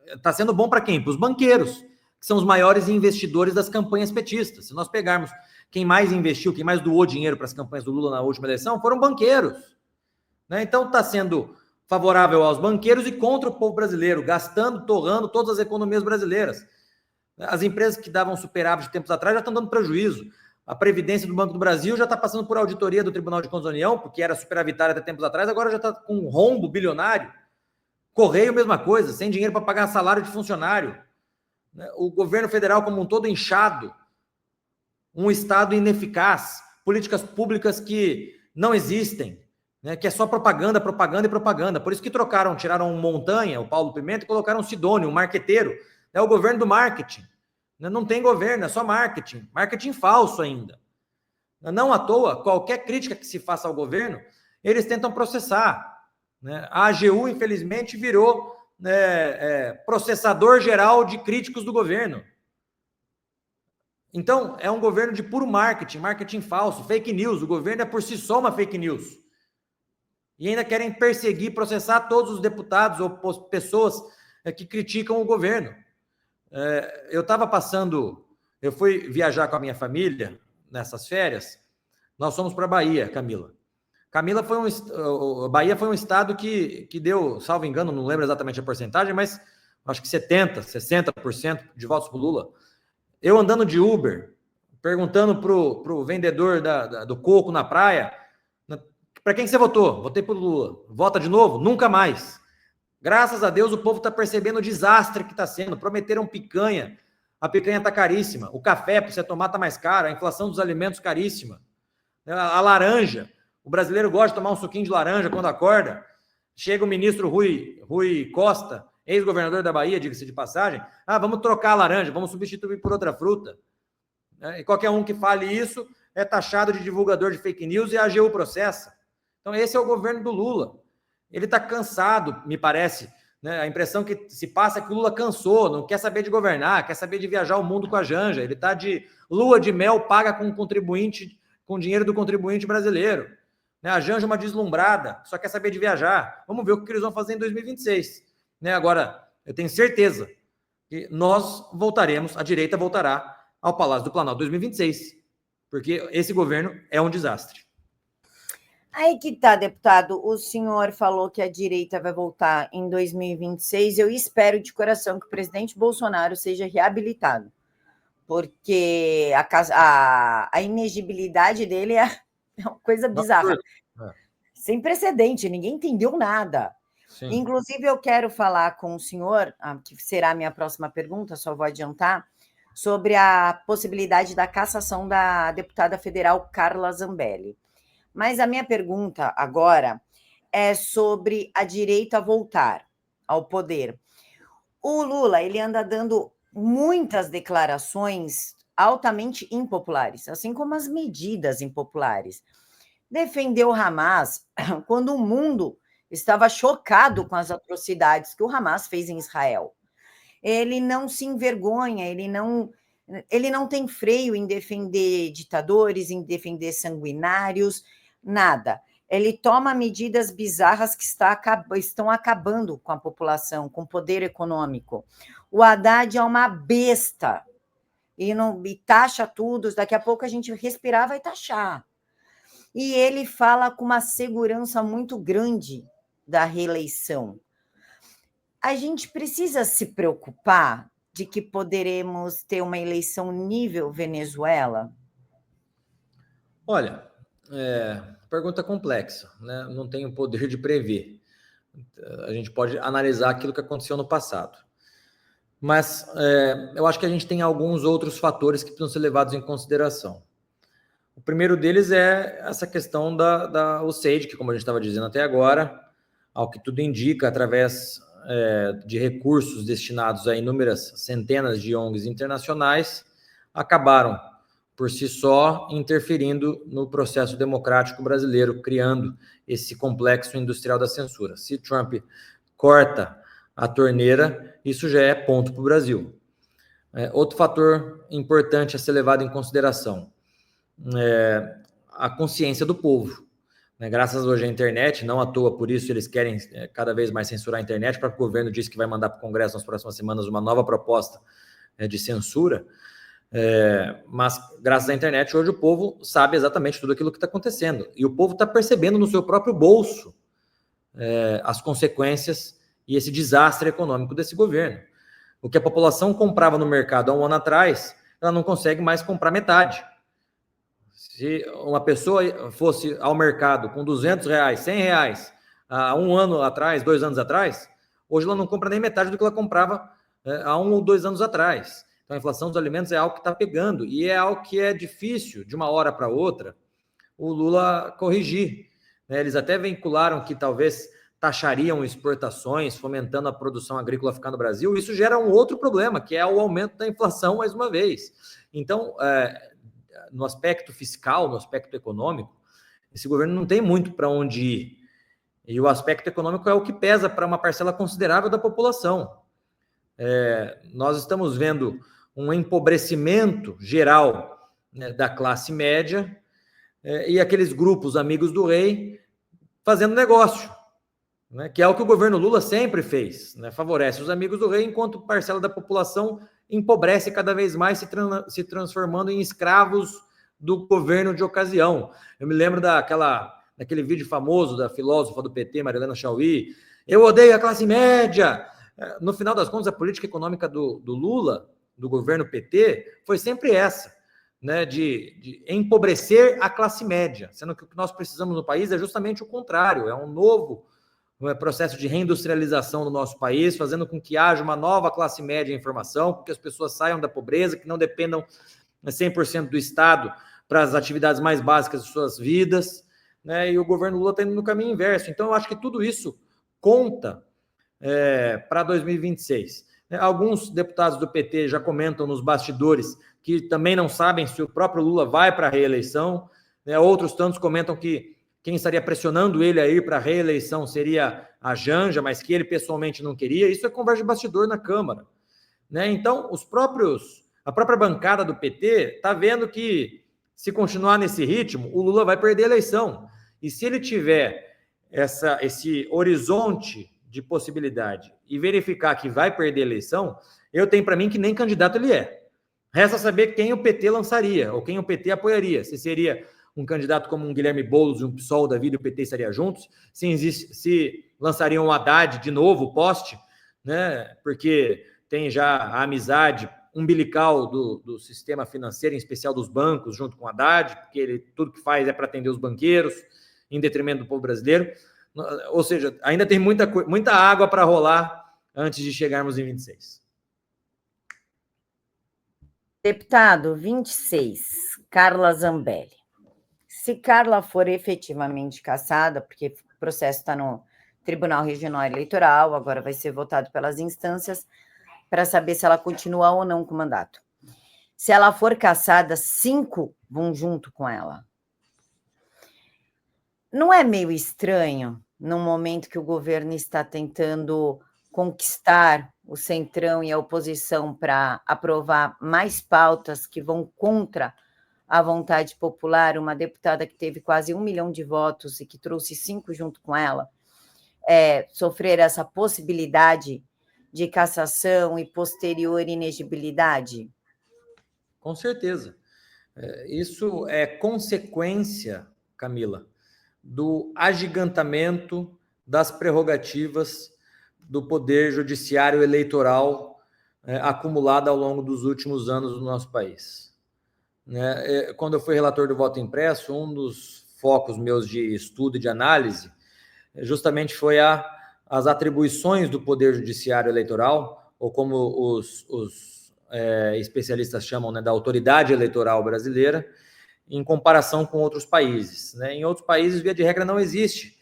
Está sendo bom para quem? Para os banqueiros, que são os maiores investidores das campanhas petistas. Se nós pegarmos quem mais investiu, quem mais doou dinheiro para as campanhas do Lula na última eleição, foram banqueiros. Então está sendo favorável aos banqueiros e contra o povo brasileiro, gastando, torrando todas as economias brasileiras. As empresas que davam superávit de tempos atrás já estão dando prejuízo. A Previdência do Banco do Brasil já está passando por auditoria do Tribunal de Contas da União, porque era superavitária até tempos atrás, agora já está com um rombo bilionário. Correio, mesma coisa, sem dinheiro para pagar salário de funcionário. O governo federal como um todo inchado, um Estado ineficaz, políticas públicas que não existem, que é só propaganda, propaganda e propaganda. Por isso que tiraram um Montanha, o Paulo Pimenta, e colocaram um Sidônio, um marqueteiro. É o governo do marketing. Não tem governo, é só marketing. Marketing falso ainda. Não à toa, qualquer crítica que se faça ao governo, eles tentam processar. A AGU, infelizmente, virou processador geral de críticos do governo. Então, é um governo de puro marketing, marketing falso, fake news. O governo é por si só uma fake news. E ainda querem perseguir, processar todos os deputados ou pessoas que criticam o governo. Eu fui viajar com a minha família nessas férias, nós fomos para a Bahia, Camila. Bahia foi um estado que deu, salvo engano, não lembro exatamente a porcentagem, mas acho que 70%, 60% de votos para o Lula. Eu andando de Uber, perguntando para o vendedor do coco na praia, para quem você votou? Votei para o Lula. Vota de novo? Nunca mais. Graças a Deus o povo está percebendo o desastre que está sendo. Prometeram picanha, a picanha está caríssima. O café para você tomar está mais caro, a inflação dos alimentos caríssima. A laranja, o brasileiro gosta de tomar um suquinho de laranja quando acorda. Chega o ministro Rui Costa, ex-governador da Bahia, diga-se de passagem, vamos trocar a laranja, vamos substituir por outra fruta. E qualquer um que fale isso é taxado de divulgador de fake news e a AGU processa. Então esse é o governo do Lula. Ele está cansado, me parece. A impressão que se passa é que o Lula cansou, não quer saber de governar, quer saber de viajar o mundo com a Janja. Ele está de lua de mel paga com dinheiro do contribuinte brasileiro. A Janja é uma deslumbrada, só quer saber de viajar. Vamos ver o que eles vão fazer em 2026. Agora, eu tenho certeza que nós voltaremos, a direita voltará ao Palácio do Planalto em 2026, porque esse governo é um desastre. Aí que tá, deputado, o senhor falou que a direita vai voltar em 2026, eu espero de coração que o presidente Bolsonaro seja reabilitado, porque a inegibilidade dele é uma coisa bizarra, sem precedente, ninguém entendeu nada. Sim. Inclusive, eu quero falar com o senhor, que será a minha próxima pergunta, só vou adiantar, sobre a possibilidade da cassação da deputada federal Carla Zambelli. Mas a minha pergunta agora é sobre a direita voltar ao poder. O Lula, ele anda dando muitas declarações altamente impopulares, assim como as medidas impopulares. Defendeu o Hamas quando o mundo estava chocado com as atrocidades que o Hamas fez em Israel. Ele não se envergonha, ele não tem freio em defender ditadores, em defender sanguinários, nada. Ele toma medidas bizarras que estão acabando com a população, com o poder econômico. O Haddad é uma besta e taxa tudo, daqui a pouco a gente respirar vai taxar. E ele fala com uma segurança muito grande da reeleição. A gente precisa se preocupar de que poderemos ter uma eleição nível Venezuela? Olha, pergunta complexa, né? Não tenho o poder de prever. A gente pode analisar aquilo que aconteceu no passado. Mas eu acho que a gente tem alguns outros fatores que precisam ser levados em consideração. O primeiro deles é essa questão da USAID, que, como a gente estava dizendo até agora, ao que tudo indica, através de recursos destinados a inúmeras centenas de ONGs internacionais, acabaram, por si só, interferindo no processo democrático brasileiro, criando esse complexo industrial da censura. Se Trump corta a torneira, isso já é ponto para o Brasil. Outro fator importante a ser levado em consideração é a consciência do povo. Graças hoje à internet, não à toa, por isso eles querem cada vez mais censurar a internet, para que o governo disse que vai mandar para o Congresso nas próximas semanas uma nova proposta de censura, mas graças à internet hoje o povo sabe exatamente tudo aquilo que está acontecendo, e o povo está percebendo no seu próprio bolso as consequências e esse desastre econômico desse governo. O que a população comprava no mercado há um ano atrás, ela não consegue mais comprar metade. Se uma pessoa fosse ao mercado com R$200, R$100, há um ano atrás, 2 anos atrás, hoje ela não compra nem metade do que ela comprava há 1 ou 2 anos atrás. Então, a inflação dos alimentos é algo que está pegando, e é algo que é difícil, de uma hora para outra, o Lula corrigir. Eles até vincularam que talvez taxariam exportações, fomentando a produção agrícola ficar no Brasil. Isso gera um outro problema, que é o aumento da inflação, mais uma vez. Então, no aspecto fiscal, no aspecto econômico, esse governo não tem muito para onde ir. E o aspecto econômico é o que pesa para uma parcela considerável da população. Nós estamos vendo um empobrecimento geral, né, da classe média, e aqueles grupos amigos do rei fazendo negócio, né, que é o que o governo Lula sempre fez, né, favorece os amigos do rei, enquanto parcela da população empobrece cada vez mais, se transformando em escravos do governo de ocasião. Eu me lembro daquele vídeo famoso da filósofa do PT, Marilena Chauí: eu odeio a classe média. No final das contas, a política econômica do Lula, do governo PT, foi sempre essa, né, de empobrecer a classe média, sendo que o que nós precisamos no país é justamente o contrário, é um novo processo de reindustrialização do nosso país, fazendo com que haja uma nova classe média em formação, que as pessoas saiam da pobreza, que não dependam 100% do Estado para as atividades mais básicas de suas vidas, né? E o governo Lula está indo no caminho inverso. Então, eu acho que tudo isso conta para 2026. Alguns deputados do PT já comentam nos bastidores que também não sabem se o próprio Lula vai para a reeleição, né? Outros tantos comentam que quem estaria pressionando ele a ir para a reeleição seria a Janja, mas que ele pessoalmente não queria. Isso é conversa de bastidor na Câmara, né? Então, a própria bancada do PT está vendo que, se continuar nesse ritmo, o Lula vai perder a eleição. E se ele tiver esse horizonte de possibilidade e verificar que vai perder a eleição, eu tenho para mim que nem candidato ele é. Resta saber quem o PT lançaria, ou quem o PT apoiaria. Se seria um candidato como um Guilherme Boulos, um PSOL da vida, e o PT estaria juntos, se lançariam o Haddad de novo, o poste, né? Porque tem já a amizade umbilical do sistema financeiro, em especial dos bancos, junto com o Haddad, porque ele tudo que faz é para atender os banqueiros, em detrimento do povo brasileiro. Ou seja, ainda tem muita água para rolar antes de chegarmos em 26. Deputado 26, Carla Zambelli. Se Carla for efetivamente cassada, porque o processo está no Tribunal Regional Eleitoral, agora vai ser votado pelas instâncias, para saber se ela continua ou não com o mandato. Se ela for cassada, 5 vão junto com ela. Não é meio estranho num momento que o governo está tentando conquistar o centrão e a oposição para aprovar mais pautas que vão contra a vontade popular, uma deputada que teve quase 1 milhão de votos e que trouxe 5 junto com ela, sofrer essa possibilidade de cassação e posterior inegibilidade? Com certeza. Isso é consequência, Camila, do agigantamento das prerrogativas do Poder Judiciário Eleitoral acumulada ao longo dos últimos anos no nosso país. Quando eu fui relator do voto impresso, um dos focos meus de estudo e de análise justamente foi as atribuições do Poder Judiciário Eleitoral, ou como os especialistas chamam, da autoridade eleitoral brasileira, em comparação com outros países. Em outros países, via de regra, não existe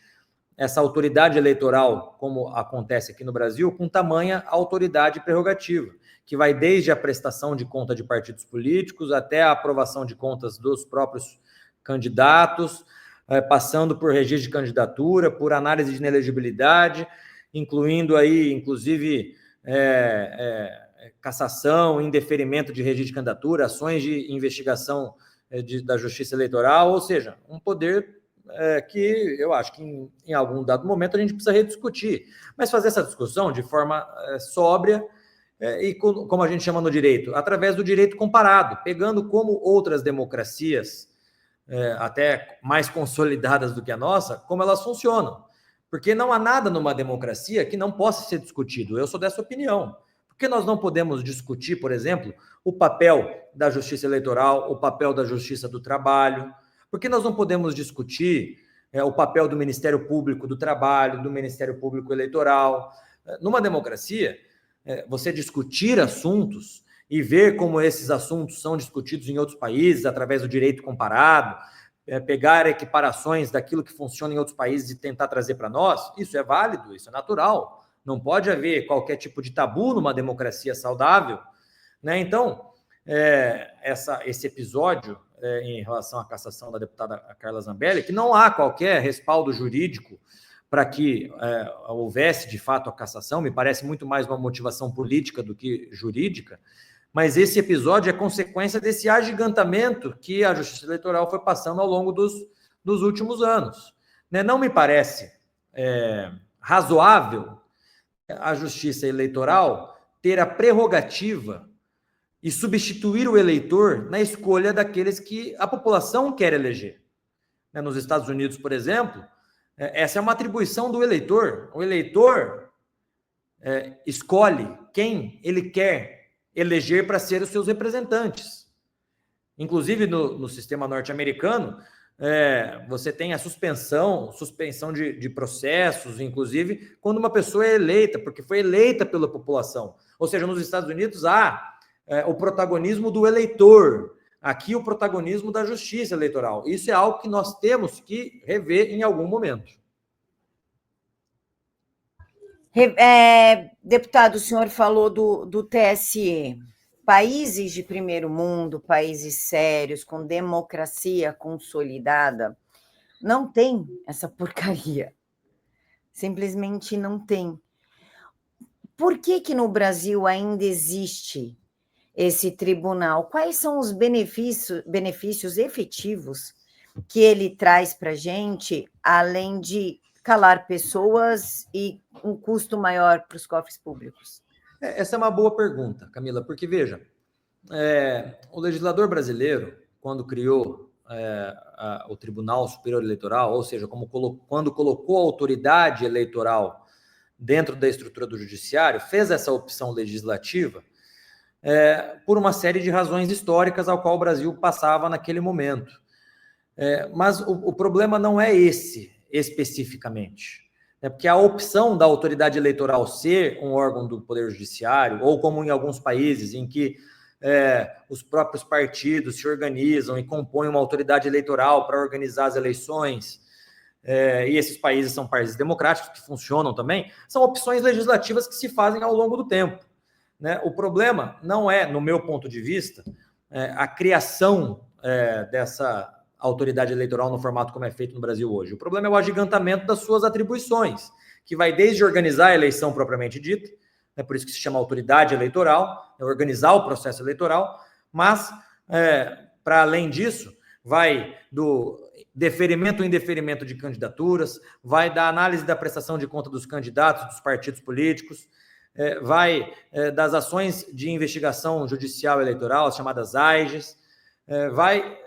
essa autoridade eleitoral, como acontece aqui no Brasil, com tamanha autoridade prerrogativa, que vai desde a prestação de conta de partidos políticos até a aprovação de contas dos próprios candidatos, passando por registro de candidatura, por análise de inelegibilidade, incluindo aí, inclusive, cassação, indeferimento de registro de candidatura, ações de investigação da Justiça Eleitoral, ou seja, um poder que eu acho que em algum dado momento a gente precisa rediscutir, mas fazer essa discussão de forma sóbria e como a gente chama no direito, através do direito comparado, pegando como outras democracias, até mais consolidadas do que a nossa, como elas funcionam, porque não há nada numa democracia que não possa ser discutido. Eu sou dessa opinião. Por que nós não podemos discutir, por exemplo, o papel da Justiça Eleitoral, o papel da Justiça do Trabalho? Por que nós não podemos discutir o papel do Ministério Público do Trabalho, do Ministério Público Eleitoral? Numa democracia, você discutir assuntos e ver como esses assuntos são discutidos em outros países, através do direito comparado, pegar equiparações daquilo que funciona em outros países e tentar trazer para nós, isso é válido, isso é natural. Não pode haver qualquer tipo de tabu numa democracia saudável. Então, esse episódio em relação à cassação da deputada Carla Zambelli, que não há qualquer respaldo jurídico para que houvesse, de fato, a cassação, me parece muito mais uma motivação política do que jurídica, mas esse episódio é consequência desse agigantamento que a Justiça Eleitoral foi passando ao longo dos últimos anos. Não me parece razoável a Justiça Eleitoral ter a prerrogativa e substituir o eleitor na escolha daqueles que a população quer eleger. Nos Estados Unidos, por exemplo, essa é uma atribuição do eleitor. O eleitor escolhe quem ele quer eleger para ser os seus representantes. Inclusive, no sistema norte-americano, você tem a suspensão de processos, inclusive, quando uma pessoa é eleita, porque foi eleita pela população. Ou seja, nos Estados Unidos há o protagonismo do eleitor, aqui o protagonismo da Justiça Eleitoral. Isso é algo que nós temos que rever em algum momento. Deputado, o senhor falou do TSE. Países de primeiro mundo, países sérios, com democracia consolidada, não tem essa porcaria. Simplesmente não tem. Por que no Brasil ainda existe esse tribunal? Quais são os benefícios efetivos que ele traz para a gente, além de calar pessoas e um custo maior para os cofres públicos? Essa é uma boa pergunta, Camila, porque, veja, o legislador brasileiro, quando criou o Tribunal Superior Eleitoral, ou seja, quando colocou a autoridade eleitoral dentro da estrutura do judiciário, fez essa opção legislativa por uma série de razões históricas ao qual o Brasil passava naquele momento. Mas o problema não é esse especificamente. Porque a opção da autoridade eleitoral ser um órgão do Poder Judiciário, ou como em alguns países em que os próprios partidos se organizam e compõem uma autoridade eleitoral para organizar as eleições, e esses países são países democráticos que funcionam também, são opções legislativas que se fazem ao longo do tempo. O problema não é, no meu ponto de vista, a criação dessa autoridade eleitoral no formato como é feito no Brasil hoje. O problema é o agigantamento das suas atribuições, que vai desde organizar a eleição propriamente dita, é por isso que se chama autoridade eleitoral, é organizar o processo eleitoral, mas, para além disso, vai do deferimento ou indeferimento de candidaturas, vai da análise da prestação de conta dos candidatos, dos partidos políticos, vai das ações de investigação judicial eleitoral, as chamadas AIGES, vai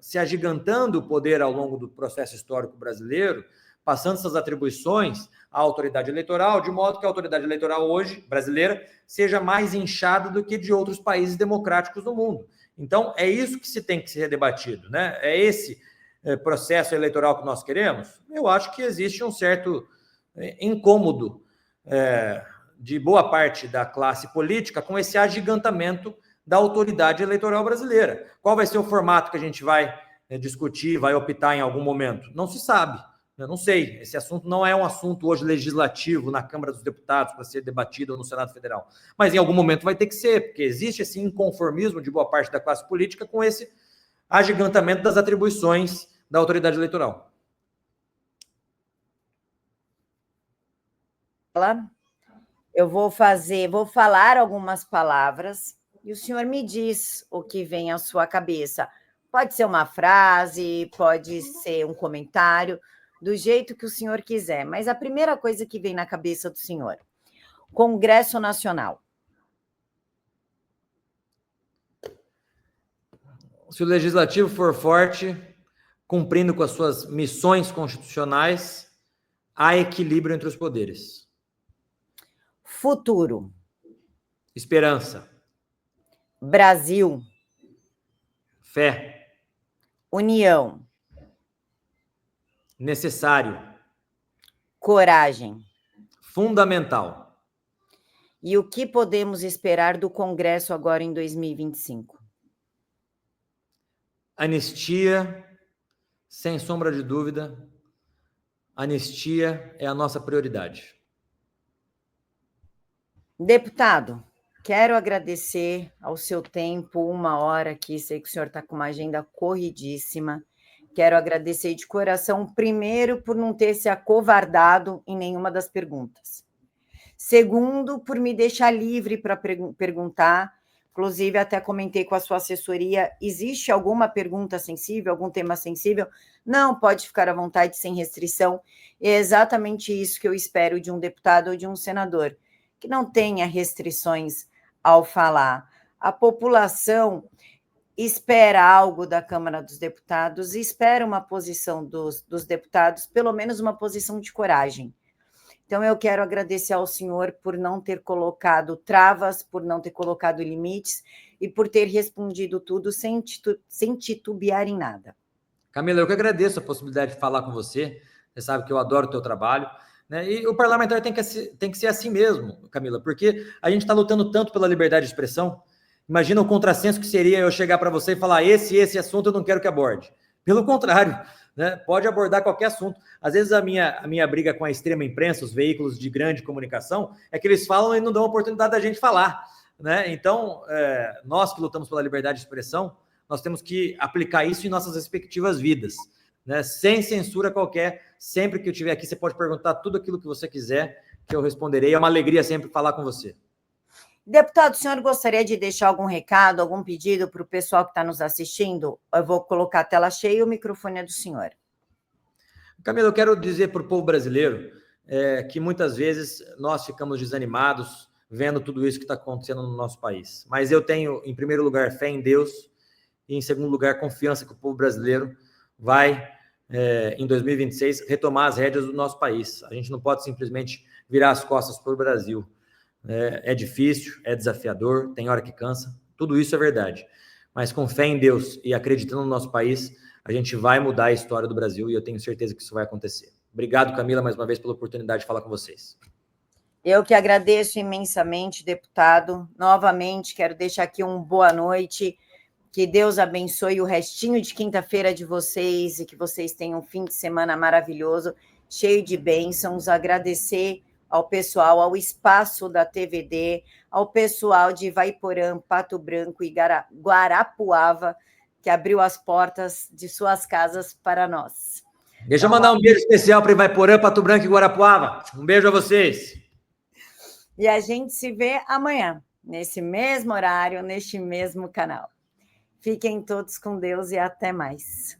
se agigantando o poder ao longo do processo histórico brasileiro, passando essas atribuições à autoridade eleitoral, de modo que a autoridade eleitoral hoje, brasileira, seja mais inchada do que de outros países democráticos do mundo. Então, é isso que se tem que ser debatido, né? É esse processo eleitoral que nós queremos? Eu acho que existe um certo incômodo de boa parte da classe política com esse agigantamento da autoridade eleitoral brasileira. Qual vai ser o formato que a gente vai discutir, vai optar em algum momento? Não se sabe. Eu não sei, esse assunto não é um assunto hoje legislativo na Câmara dos Deputados para ser debatido no Senado Federal, mas em algum momento vai ter que ser, porque existe esse inconformismo de boa parte da classe política com esse agigantamento das atribuições da autoridade eleitoral. Eu vou falar algumas palavras e o senhor me diz o que vem à sua cabeça. Pode ser uma frase, pode ser um comentário, do jeito que o senhor quiser, mas a primeira coisa que vem na cabeça do senhor: Congresso Nacional. Se o Legislativo for forte, cumprindo com as suas missões constitucionais, há equilíbrio entre os poderes. Futuro. Esperança. Brasil. Fé. União. Necessário. Coragem. Fundamental. E o que podemos esperar do Congresso agora em 2025? Anistia, sem sombra de dúvida, anistia é a nossa prioridade. Deputado, quero agradecer ao seu tempo, 1 hora aqui, sei que o senhor está com uma agenda corridíssima. Quero agradecer de coração, primeiro, por não ter se acovardado em nenhuma das perguntas. Segundo, por me deixar livre para perguntar. Inclusive, até comentei com a sua assessoria, existe alguma pergunta sensível, algum tema sensível? Não, pode ficar à vontade, sem restrição. É exatamente isso que eu espero de um deputado ou de um senador, que não tenha restrições ao falar. A população espera algo da Câmara dos Deputados, espera uma posição dos deputados, pelo menos uma posição de coragem. Então, eu quero agradecer ao senhor por não ter colocado travas, por não ter colocado limites e por ter respondido tudo sem titubear em nada. Camila, eu que agradeço a possibilidade de falar com você. Você sabe que eu adoro o teu trabalho, né? E o parlamentar tem que ser assim mesmo, Camila, porque a gente está lutando tanto pela liberdade de expressão. Imagina o contrassenso que seria eu chegar para você e falar esse assunto eu não quero que aborde. Pelo contrário, né? Pode abordar qualquer assunto. Às vezes a minha briga com a extrema imprensa, os veículos de grande comunicação, é que eles falam e não dão a oportunidade da gente falar, né? Então, nós que lutamos pela liberdade de expressão, nós temos que aplicar isso em nossas respectivas vidas, né? Sem censura qualquer. Sempre que eu estiver aqui, você pode perguntar tudo aquilo que você quiser, que eu responderei. É uma alegria sempre falar com você. Deputado, o senhor gostaria de deixar algum recado, algum pedido para o pessoal que está nos assistindo? Eu vou colocar a tela cheia e o microfone é do senhor. Camila, eu quero dizer para o povo brasileiro que muitas vezes nós ficamos desanimados vendo tudo isso que está acontecendo no nosso país. Mas eu tenho, em primeiro lugar, fé em Deus e, em segundo lugar, confiança que o povo brasileiro vai, em 2026, retomar as rédeas do nosso país. A gente não pode simplesmente virar as costas para o Brasil. É difícil, é desafiador, tem hora que cansa, tudo isso é verdade. Mas com fé em Deus e acreditando no nosso país, a gente vai mudar a história do Brasil e eu tenho certeza que isso vai acontecer. Obrigado, Camila, mais uma vez pela oportunidade de falar com vocês. Eu que agradeço imensamente, deputado. Novamente, quero deixar aqui uma boa noite. Que Deus abençoe o restinho de quinta-feira de vocês e que vocês tenham um fim de semana maravilhoso, cheio de bênçãos. Agradecer ao pessoal, ao espaço da TVD, ao pessoal de Ivaiporã, Pato Branco e Guarapuava, que abriu as portas de suas casas para nós. Deixa eu mandar um beijo especial para Ivaiporã, Pato Branco e Guarapuava. Um beijo a vocês. E a gente se vê amanhã, nesse mesmo horário, neste mesmo canal. Fiquem todos com Deus e até mais.